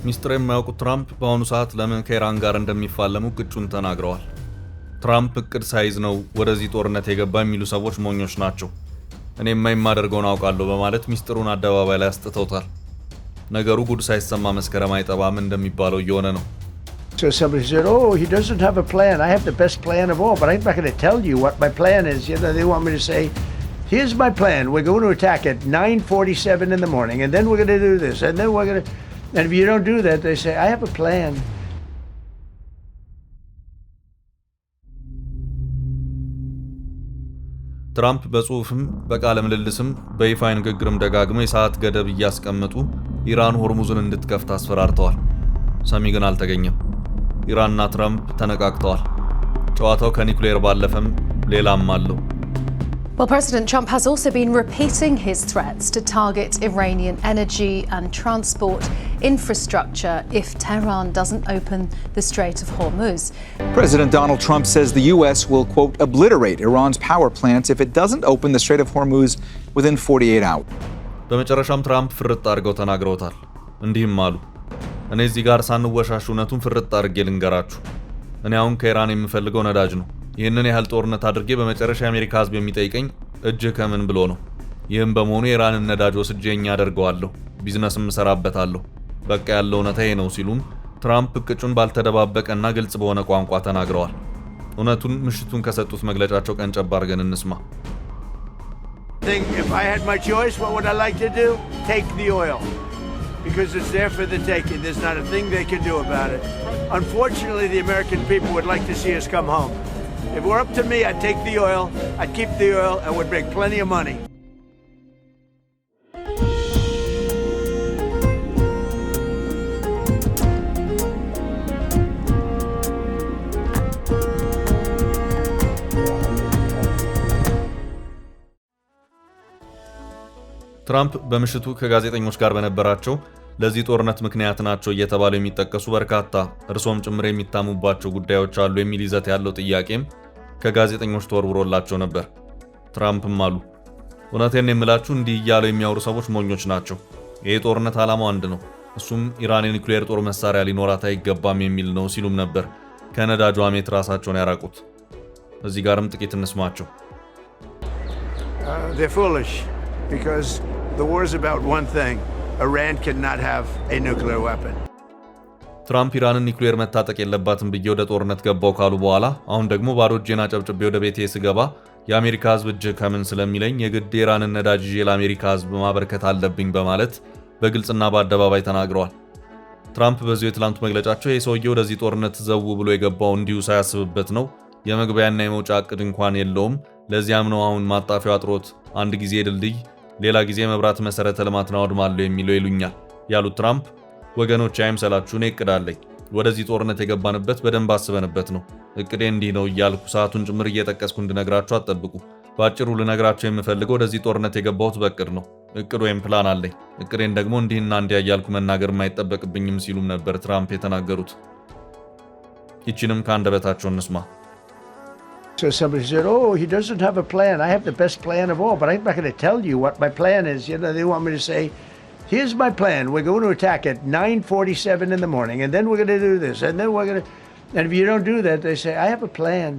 ሚስተር የማያውቁት ትራምፕ በአሁኑ ሰዓት ለምን ከኢራን ጋር እንደሚፋለሙ ቅጩን ተናግረዋል። ትራምፕ እቅድ ሳይዝ ነው ወደዚህ ጦርነት የገባ የሚሉ ሰዎች ሞኞች ናቸው። እኔ የማደርገውን አውቃለሁ በማለት ሚስጥሩን አደባባይ ላይ አስጥተውታል። ነገሩ ጉድ ሳይሰማ መስከረም አይጠባም እንደሚባለው እየሆነ ነው። So somebody said, "Oh, he doesn't have a plan. I have the best plan of all, but I'm not going to tell you what my plan is." You know, they want me to say, "Here's my plan. We're going to attack at 9:47 in the morning, and then we're going to do this, and then we're going to..." And if you don't do that, they say, "I have a plan." ትራምፕ በጽሁፍም በቃለ ምልልስም በይፋ ንግግርም ደጋግመው የሰዓት ገደብ እያስቀመጡ ኢራን ሆርሙዝን እንድትከፍት አስፈራርተዋል። ሰሚ ግን አልተገኘም። ኢራንና ትራምፕ ተነቃቅተዋል። ጨዋታው ከኒውክሌር ባለፈም ሌላም አለው። Well, President Trump has also been repeating his threats to target Iranian energy and transport infrastructure if Tehran doesn't open the Strait of Hormuz. President Donald Trump says the U.S. will, quote, obliterate Iran's power plants if it doesn't open the Strait of Hormuz within 48 hours. በመጨረሻም ትራምፕ ፍርጥ አድርገው ተናግረውታል። እንዲህም አሉ። እኔ እዚህ ጋር ሳንወሻሽ እውነቱን ፍርጥ አድርጌ ልንገራችሁ። እኔ አሁን ከኢራን የምፈልገው ነዳጅ ነው። ይህንን ያህል ጦርነት አድርጌ በመጨረሻ የአሜሪካ ሕዝብ የሚጠይቀኝ እጅህ ከምን ብሎ ነው? ይህም በመሆኑ የኢራንን ነዳጅ ወስጄ አደርገዋለሁ፣ ቢዝነስም እሰራበታለሁ። በቃ ያለው እውነታ ይሄ ነው ሲሉም ትራምፕ ቅጩን ባልተደባበቀና ግልጽ በሆነ ቋንቋ ተናግረዋል። እውነቱን ምሽቱን ከሰጡት መግለጫቸው ቀንጨብ አድርገን እንስማ። If I had my choice, what would I like to do? Take the oil. Because it's there for the taking. There's not a thing they can do about it. Unfortunately, the American people would like to see us come home. If it were up to me, I'd take the oil, I'd keep the oil, and would make plenty of money. ትራምፕ በምሽቱ ከጋዜጠኞች ጋር በነበራቸው ለዚህ ጦርነት ምክንያት ናቸው እየተባሉ የሚጠቀሱ በርካታ እርሶም ጭምር የሚታሙባቸው ጉዳዮች አሉ የሚል ይዘት ያለው ጥያቄም ከጋዜጠኞች ተወርውሮላቸው ነበር። ትራምፕም አሉ፣ እውነቴን የምላችሁ እንዲህ እያለው የሚያወሩ ሰዎች ሞኞች ናቸው። ይህ ጦርነት ዓላማው አንድ ነው፣ እሱም ኢራን የኒውክሌር ጦር መሳሪያ ሊኖራት አይገባም የሚል ነው ሲሉም ነበር ከነዳጁ አሜት ራሳቸውን ያራቁት። እዚህ ጋርም ጥቂት እንስማቸው። They're foolish because the war is about one thing. Iran cannot have a nuclear weapon. ትራምፕ ኢራንን ኒውክሌር መታጠቅ የለባትም ብዬ ወደ ጦርነት ገባው ካሉ በኋላ አሁን ደግሞ ባዶ እጄን አጨብጭቤ ወደ ቤቴ ስገባ የአሜሪካ ሕዝብ እጅ ከምን ስለሚለኝ የግድ ኢራንን ነዳጅ ይዤ ለአሜሪካ ሕዝብ ማበርከት አለብኝ በማለት በግልጽና በአደባባይ ተናግረዋል። ትራምፕ በዚሁ የትላንቱ መግለጫቸው የሰውየው ወደዚህ ጦርነት ዘው ብሎ የገባው እንዲሁ ሳያስብበት ነው፣ የመግቢያና የመውጫ እቅድ እንኳን የለውም፣ ለዚያም ነው አሁን ማጣፊያው አጥሮት አንድ ጊዜ ድልድይ ሌላ ጊዜ መብራት መሰረተ ልማትን አውድማለሁ የሚለው ይሉኛል ያሉት ትራምፕ ወገኖች አይምሰላችሁ፣ እኔ እቅድ አለኝ። ወደዚህ ጦርነት የገባንበት በደንብ አስበንበት ነው። እቅዴ እንዲህ ነው እያልኩ ሰዓቱን ጭምር እየጠቀስኩ እንድነግራችሁ አትጠብቁ። በአጭሩ ልነግራችሁ የምፈልገው ወደዚህ ጦርነት የገባሁት በእቅድ ነው። እቅድ ወይም ፕላን አለኝ። እቅዴን ደግሞ እንዲህና እንዲያ እያልኩ መናገር የማይጠበቅብኝም ሲሉም ነበር ትራምፕ የተናገሩት። ይቺንም ከአንደበታቸው እንስማ። So somebody said, "Oh, he doesn't have a plan. I have the best plan of all, but I'm not going to tell you what my plan is." You know, they want me to say, "Here's my plan. We're going to attack at 9:47 in the morning, and then we're going to do this, and then we're going to..." And if you don't do that, they say, "I have a plan."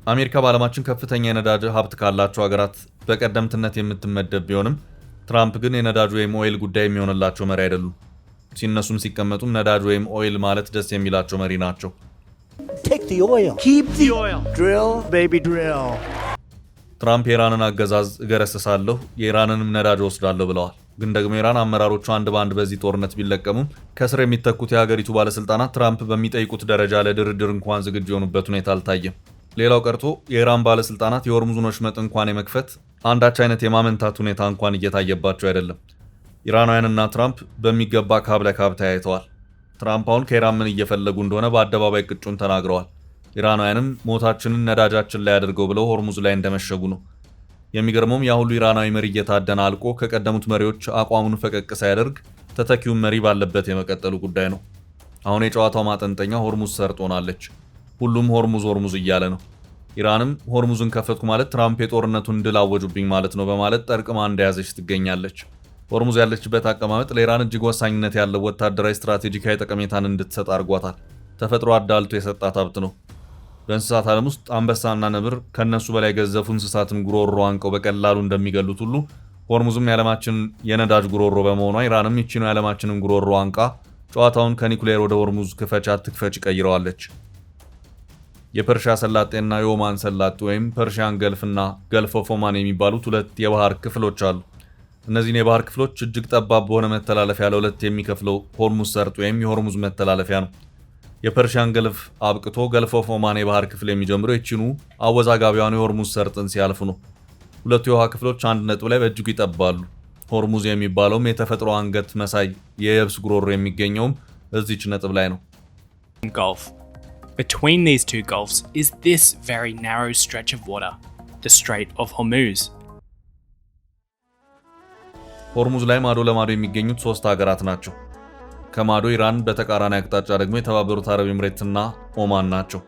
አሜሪካ በዓለማችን ከፍተኛ የነዳጅ ሀብት ካላቸው ሀገራት በቀደምትነት የምትመደብ ቢሆንም ትራምፕ ግን የነዳጅ ወይም ኦይል ጉዳይ የሚሆንላቸው መሪ አይደሉም። ሲነሱም ሲቀመጡም ነዳጅ ወይም ኦይል ማለት ደስ የሚላቸው መሪ ናቸው። Take the oil. Keep the oil. Drill, baby, drill. ትራምፕ የኢራንን አገዛዝ እገረስሳለሁ፣ የኢራንንም ነዳጅ ወስዳለሁ ብለዋል። ግን ደግሞ የኢራን አመራሮቹ አንድ ባንድ በዚህ ጦርነት ቢለቀሙም ከስር የሚተኩት የሀገሪቱ ባለስልጣናት ትራምፕ በሚጠይቁት ደረጃ ለድርድር እንኳን ዝግጁ የሆኑበት ሁኔታ አልታየም። ሌላው ቀርቶ የኢራን ባለስልጣናት የሆርሙዝን ወሽመጥ እንኳን የመክፈት አንዳች አይነት የማመንታት ሁኔታ እንኳን እየታየባቸው አይደለም። ኢራናውያንና ትራምፕ በሚገባ ካብ ለካብ ተያይተዋል። ትራምፕ አሁን ከኢራን ምን እየፈለጉ እንደሆነ በአደባባይ ቅጩን ተናግረዋል። ኢራናውያንም ሞታችንን ነዳጃችን ላይ አድርገው ብለው ሆርሙዝ ላይ እንደመሸጉ ነው። የሚገርመውም ያ ሁሉ ኢራናዊ መሪ እየታደነ አልቆ ከቀደሙት መሪዎች አቋሙን ፈቀቅ ሳያደርግ ተተኪውን መሪ ባለበት የመቀጠሉ ጉዳይ ነው። አሁን የጨዋታው ማጠንጠኛ ሆርሙዝ ሰርጦናለች። ሁሉም ሆርሙዝ እያለ ነው። ኢራንም ሆርሙዝን ከፈትኩ ማለት ትራምፕ የጦርነቱን ድል አወጁብኝ ማለት ነው በማለት ጠርቅማ እንደያዘች ትገኛለች። ሆርሙዝ ያለችበት አቀማመጥ ለኢራን እጅግ ወሳኝነት ያለው ወታደራዊ ስትራቴጂካዊ ጠቀሜታን እንድትሰጥ አድርጓታል። ተፈጥሮ አዳልቶ የሰጣት ሀብት ነው። በእንስሳት ዓለም ውስጥ አንበሳና ነብር ከነሱ በላይ ገዘፉ እንስሳትን ጉሮሮ አንቀው በቀላሉ እንደሚገሉት ሁሉ ሆርሙዝም የዓለማችን የነዳጅ ጉሮሮ በመሆኗ ኢራንም ይቺ ነው የዓለማችንን ጉሮሮ አንቃ ጨዋታውን ከኒኩሌር ወደ ሆርሙዝ ክፈች አትክፈች ቀይረዋለች። የፐርሺያ ሰላጤና የኦማን ሰላጤ ወይም ፐርሺያን ገልፍና ገልፍ ኦፍ ኦማን የሚባሉት ሁለት የባህር ክፍሎች አሉ። እነዚህን የባህር ክፍሎች እጅግ ጠባብ በሆነ መተላለፊያ ለሁለት የሚከፍለው ሆርሙዝ ሰርጥ ወይም የሆርሙዝ መተላለፊያ ነው። የፐርሺያን ገልፍ አብቅቶ ገልፍ ኦፍ ኦማን የባህር ክፍል የሚጀምረው የቺኑ አወዛጋቢዋን የሆርሙዝ ሰርጥን ሲያልፉ ነው። ሁለቱ የውሃ ክፍሎች አንድ ነጥብ ላይ በእጅጉ ይጠባሉ። ሆርሙዝ የሚባለውም የተፈጥሮ አንገት መሳይ የየብስ ጉሮሮ የሚገኘውም እዚች ነጥብ ላይ ነው። Gulf. Between these two gulfs is this very narrow stretch of water, the Strait of Hormuz. ሆርሙዝ ላይ ማዶ ለማዶ የሚገኙት ሶስት ሀገራት ናቸው። ከማዶ ኢራን፣ በተቃራኒ አቅጣጫ ደግሞ የተባበሩት አረብ ኤምሬትና ኦማን ናቸው።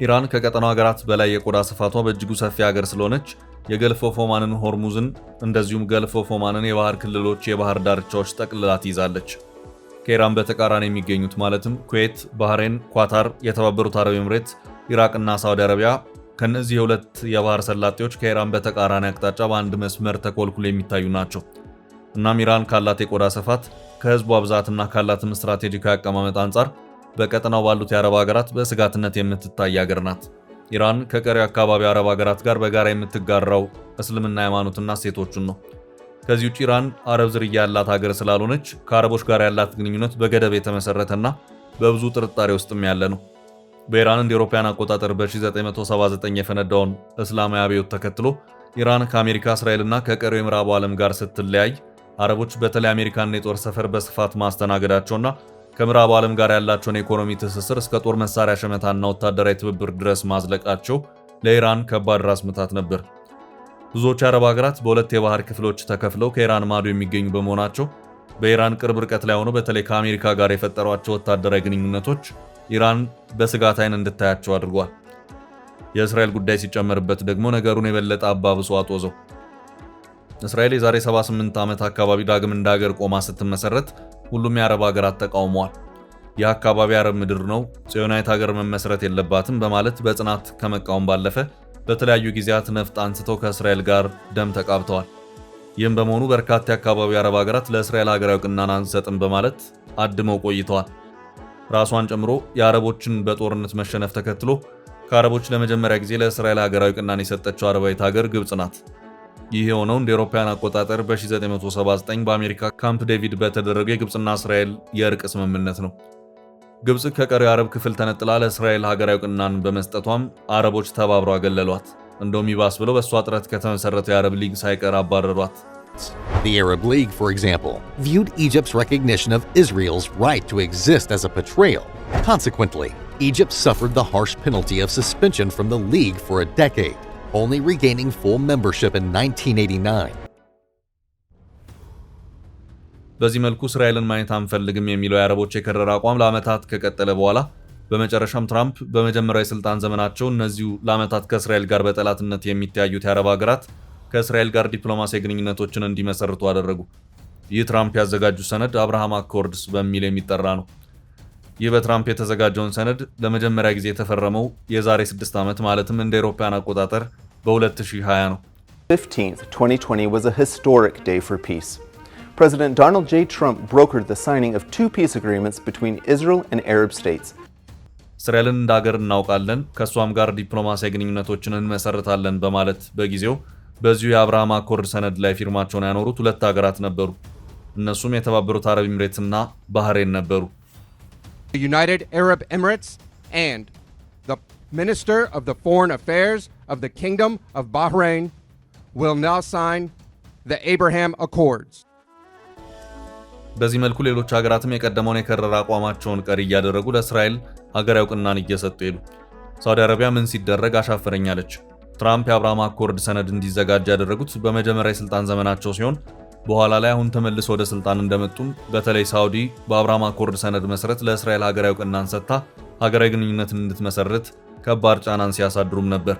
ኢራን ከቀጠናው ሀገራት በላይ የቆዳ ስፋቷ በእጅጉ ሰፊ ሀገር ስለሆነች የገልፍ ኦፍ ኦማንን፣ ሆርሙዝን እንደዚሁም ገልፍ ኦፍ ኦማንን የባህር ክልሎች፣ የባህር ዳርቻዎች ጠቅልላ ትይዛለች። ከኢራን በተቃራኒ የሚገኙት ማለትም ኩዌት፣ ባህሬን፣ ኳታር፣ የተባበሩት አረብ ኤምሬት፣ ኢራቅና ሳውዲ አረቢያ ከነዚህ የሁለት የባህር ሰላጤዎች ከኢራን በተቃራኒ አቅጣጫ በአንድ መስመር ተኮልኩል የሚታዩ ናቸው። እናም ኢራን ካላት የቆዳ ስፋት ከህዝቧ ብዛትና ካላትም ስትራቴጂካዊ አቀማመጥ አንጻር በቀጠናው ባሉት የአረብ ሀገራት በስጋትነት የምትታይ ሀገር ናት። ኢራን ከቀሪው አካባቢ አረብ ሀገራት ጋር በጋራ የምትጋራው እስልምና ሃይማኖትና እሴቶቹን ነው። ከዚህ ውጭ ኢራን አረብ ዝርያ ያላት ሀገር ስላልሆነች ከአረቦች ጋር ያላት ግንኙነት በገደብ የተመሰረተና በብዙ ጥርጣሬ ውስጥም ያለ ነው። በኢራን እንደ አውሮፓውያን አቆጣጠር በ1979 የፈነዳውን እስላማዊ አብዮት ተከትሎ ኢራን ከአሜሪካ፣ እስራኤልና ከቀሪው የምዕራቡ ዓለም ጋር ስትለያይ አረቦች በተለይ አሜሪካን የጦር ሰፈር በስፋት ማስተናገዳቸውና ከምዕራቡ ዓለም ጋር ያላቸውን የኢኮኖሚ ትስስር እስከ ጦር መሳሪያ ሸመታና ወታደራዊ ትብብር ድረስ ማዝለቃቸው ለኢራን ከባድ ራስ ምታት ነበር። ብዙዎች የአረብ ሀገራት በሁለት የባህር ክፍሎች ተከፍለው ከኢራን ማዶ የሚገኙ በመሆናቸው በኢራን ቅርብ ርቀት ላይ ሆነው በተለይ ከአሜሪካ ጋር የፈጠሯቸው ወታደራዊ ግንኙነቶች ኢራን በስጋት ዓይን እንድታያቸው አድርጓል። የእስራኤል ጉዳይ ሲጨመርበት ደግሞ ነገሩን የበለጠ አባብሶ አጦዘው። እስራኤል የዛሬ 78 ዓመት አካባቢ ዳግም እንደ ሀገር ቆማ ስትመሰረት ሁሉም የአረብ ሀገራት ተቃውመዋል። ይህ አካባቢ አረብ ምድር ነው፣ ጽዮናዊት ሀገር መመስረት የለባትም በማለት በጽናት ከመቃወም ባለፈ በተለያዩ ጊዜያት ነፍጥ አንስተው ከእስራኤል ጋር ደም ተቃብተዋል። ይህም በመሆኑ በርካታ የአካባቢ አረብ ሀገራት ለእስራኤል ሀገራዊ ዕውቅናን አንሰጥም በማለት አድመው ቆይተዋል። ራሷን ጨምሮ የአረቦችን በጦርነት መሸነፍ ተከትሎ ከአረቦች ለመጀመሪያ ጊዜ ለእስራኤል ሀገራዊ ዕውቅናን የሰጠችው አረባዊት ሀገር ግብጽ ናት። ይህ የሆነው እንደ አውሮፓውያን አቆጣጠር በ1979 በአሜሪካ ካምፕ ዴቪድ በተደረገው የግብጽና እስራኤል የእርቅ ስምምነት ነው። ግብጽ ከቀሪው የአረብ ክፍል ተነጥላ ለእስራኤል ሀገራዊ ዕውቅናን በመስጠቷም አረቦች ተባብረው አገለሏት። እንደውም ይባስ ብለው በእሷ ጥረት ከተመሰረተው የአረብ ሊግ ሳይቀር አባረሯት። The Arab League, for example, viewed Egypt's recognition of Israel's right to exist as a betrayal. Consequently, Egypt suffered the harsh penalty of suspension from the League for a decade, only regaining full membership in 1989. በዚህ መልኩ እስራኤልን ማየት አንፈልግም የሚለው የአረቦች የከረረ አቋም ለዓመታት ከቀጠለ በኋላ በመጨረሻም ትራምፕ በመጀመሪያው የስልጣን ዘመናቸው እነዚሁ ለዓመታት ከእስራኤል ጋር በጠላትነት የሚተያዩት የአረብ ሀገራት ከእስራኤል ጋር ዲፕሎማሲያዊ ግንኙነቶችን እንዲመሰርቱ አደረጉ። ይህ ትራምፕ ያዘጋጁ ሰነድ አብርሃም አኮርድስ በሚል የሚጠራ ነው። ይህ በትራምፕ የተዘጋጀውን ሰነድ ለመጀመሪያ ጊዜ የተፈረመው የዛሬ 6 ዓመት ማለትም እንደ አውሮፓውያን አቆጣጠር በ2020 ነው። 15th, 2020 was a historic day for peace. President Donald J. Trump brokered the signing of 2 peace agreements between Israel and Arab states. እስራኤልን እንደ ሀገር እናውቃለን፣ ከእሷም ጋር ዲፕሎማሲያዊ ግንኙነቶችን እንመሰርታለን በማለት በጊዜው በዚሁ የአብርሃም አኮርድ ሰነድ ላይ ፊርማቸውን ያኖሩት ሁለት ሀገራት ነበሩ። እነሱም የተባበሩት አረብ ኤምሬትና ባህሬን ነበሩ። The United Arab Emirates and the Minister of the Foreign Affairs of the Kingdom of Bahrain will now sign the Abraham Accords. በዚህ መልኩ ሌሎች ሀገራትም የቀደመውን የከረረ አቋማቸውን ቀሪ እያደረጉ ለእስራኤል ሀገራዊ ዕውቅናን እየሰጡ ሄዱ። ሳውዲ አረቢያ ምን ሲደረግ አሻፈረኛለች። ትራምፕ የአብርሃም አኮርድ ሰነድ እንዲዘጋጅ ያደረጉት በመጀመሪያ የስልጣን ዘመናቸው ሲሆን በኋላ ላይ አሁን ተመልሶ ወደ ስልጣን እንደመጡም በተለይ ሳውዲ በአብርሃም አኮርድ ሰነድ መሰረት ለእስራኤል ሀገራዊ ዕውቅናን ሰጥታ ሀገራዊ ግንኙነትን እንድትመሰርት ከባድ ጫናን ሲያሳድሩም ነበር።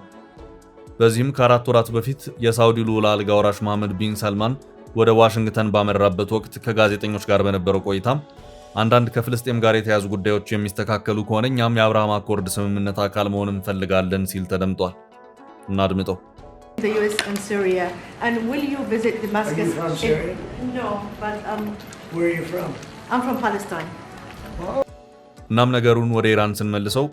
በዚህም ከ4 ወራት በፊት የሳውዲ ልዑል አልጋ ወራሽ መሐመድ ቢን ሰልማን ወደ ዋሽንግተን ባመራበት ወቅት ከጋዜጠኞች ጋር በነበረው ቆይታም አንዳንድ ከፍልስጤም ጋር የተያዙ ጉዳዮች የሚስተካከሉ ከሆነ እኛም የአብርሃም አኮርድ ስምምነት አካል መሆን እንፈልጋለን ሲል ተደምጧል። እናድምጠው። The US and Syria. And will you visit Damascus? Are you from Syria? No, but Where are you from? I'm from Palestine. እናም ነገሩን ወደ ኢራን ስንመልሰው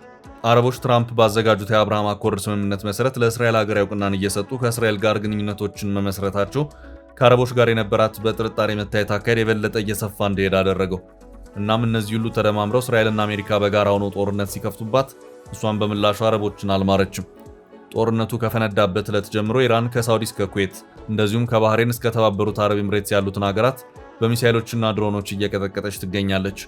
አረቦች ትራምፕ ባዘጋጁት የአብርሃም አኮርድ ስምምነት መሰረት ለእስራኤል ሀገራዊ እውቅናን እየሰጡ ከእስራኤል ጋር ግንኙነቶችን መመስረታቸው ከአረቦች ጋር የነበራት በጥርጣሬ መታየት አካሄድ የበለጠ እየሰፋ እንዲሄድ አደረገው። እናም እነዚህ ሁሉ ተደማምረው እስራኤልና አሜሪካ በጋራ ሆነው ጦርነት ሲከፍቱባት እሷን በምላሹ አረቦችን አልማረችም። ጦርነቱ ከፈነዳበት ዕለት ጀምሮ ኢራን ከሳውዲ እስከ ኩዌት እንደዚሁም ከባህሬን እስከ ተባበሩት አረብ ኤምሬትስ ያሉትን ሀገራት በሚሳኤሎችና ድሮኖች እየቀጠቀጠች ትገኛለች።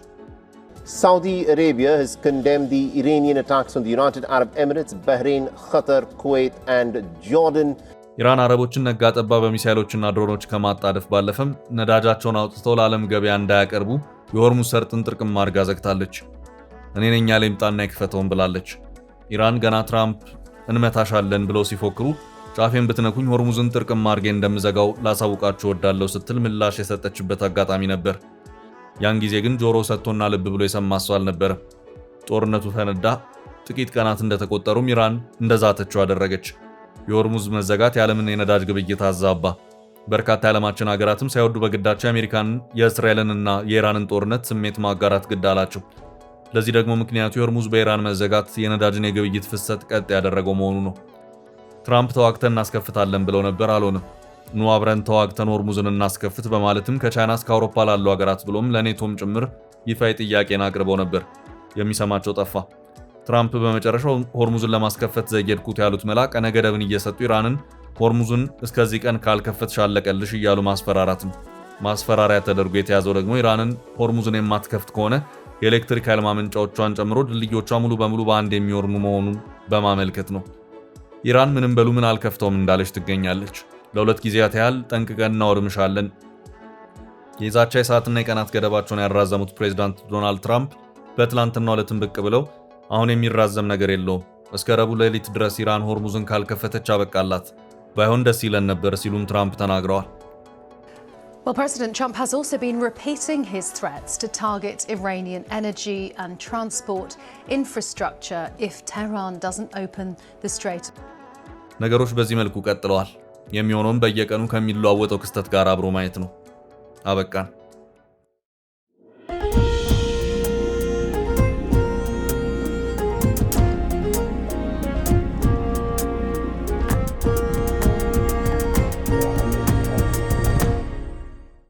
Saudi Arabia has condemned the Iranian attacks on the United Arab Emirates, Bahrain, Qatar, Kuwait and Jordan. ኢራን አረቦችን ነጋጠባ በሚሳኤሎችና ድሮኖች ከማጣደፍ ባለፈም ነዳጃቸውን አውጥተው ለዓለም ገበያ እንዳያቀርቡ የሆርሙዝ ሰርጥን ጥርቅም አድርጋ ዘግታለች። እኔ ነኝ ያለ ይምጣና ይክፈተውን ብላለች። ኢራን ገና ትራምፕ እንመታሻለን ብለው ሲፎክሩ ጫፌን ብትነኩኝ ሆርሙዝን ጥርቅም አድርጌ እንደምዘጋው ላሳውቃችሁ ወዳለው ስትል ምላሽ የሰጠችበት አጋጣሚ ነበር። ያን ጊዜ ግን ጆሮ ሰጥቶና ልብ ብሎ የሰማ ሰው አልነበረም። ጦርነቱ ፈነዳ። ጥቂት ቀናት እንደተቆጠሩም ኢራን እንደዛተችው አደረገች። የሆርሙዝ መዘጋት የዓለምን የነዳጅ ግብይት አዛባ። በርካታ የዓለማችን ሀገራትም ሳይወዱ በግዳቸው የአሜሪካን የእስራኤልንና የኢራንን ጦርነት ስሜት ማጋራት ግድ አላቸው። ለዚህ ደግሞ ምክንያቱ የሆርሙዝ በኢራን መዘጋት የነዳጅን የግብይት ፍሰት ቀጥ ያደረገው መሆኑ ነው። ትራምፕ ተዋግተን እናስከፍታለን ብለው ነበር፣ አልሆነም። ኑ አብረን ተዋግተን ሆርሙዝን እናስከፍት በማለትም ከቻይና እስከ አውሮፓ ላሉ ሀገራት ብሎም ለኔቶም ጭምር ይፋዊ ጥያቄን አቅርበው ነበር። የሚሰማቸው ጠፋ። ትራምፕ በመጨረሻው ሆርሙዝን ለማስከፈት ዘየድኩት ያሉት መላ ቀነ ገደብን እየሰጡ ኢራንን ሆርሙዝን እስከዚህ ቀን ካልከፈትሽ አለቀልሽ እያሉ ማስፈራራት ነው። ማስፈራሪያ ተደርጎ የተያዘው ደግሞ ኢራንን ሆርሙዝን የማትከፍት ከሆነ የኤሌክትሪክ ኃይል ማመንጫዎቿን ጨምሮ ድልድዮቿ ሙሉ በሙሉ በአንድ የሚወርሙ መሆኑን በማመልከት ነው። ኢራን ምንም በሉ ምን አልከፍተውም እንዳለች ትገኛለች። ለሁለት ጊዜያት ያህል ጠንቅቀን እናወድምሻለን። የዛቻ የሰዓትና የቀናት ገደባቸውን ያራዘሙት ፕሬዝዳንት ዶናልድ ትራምፕ በትላንትናው ዕለትም ብቅ ብለው አሁን የሚራዘም ነገር የለውም፣ እስከ ረቡዕ ሌሊት ድረስ ኢራን ሆርሙዝን ካልከፈተች አበቃላት፣ ባይሆን ደስ ይለን ነበር ሲሉም ትራምፕ ተናግረዋል። Well, President Trump has also been repeating his threats to target Iranian energy and transport infrastructure if Tehran doesn't open the Strait. ነገሮች በዚህ መልኩ ቀጥለዋል። የሚሆነውን በየቀኑ ከሚለዋወጠው ክስተት ጋር አብሮ ማየት ነው። አበቃን።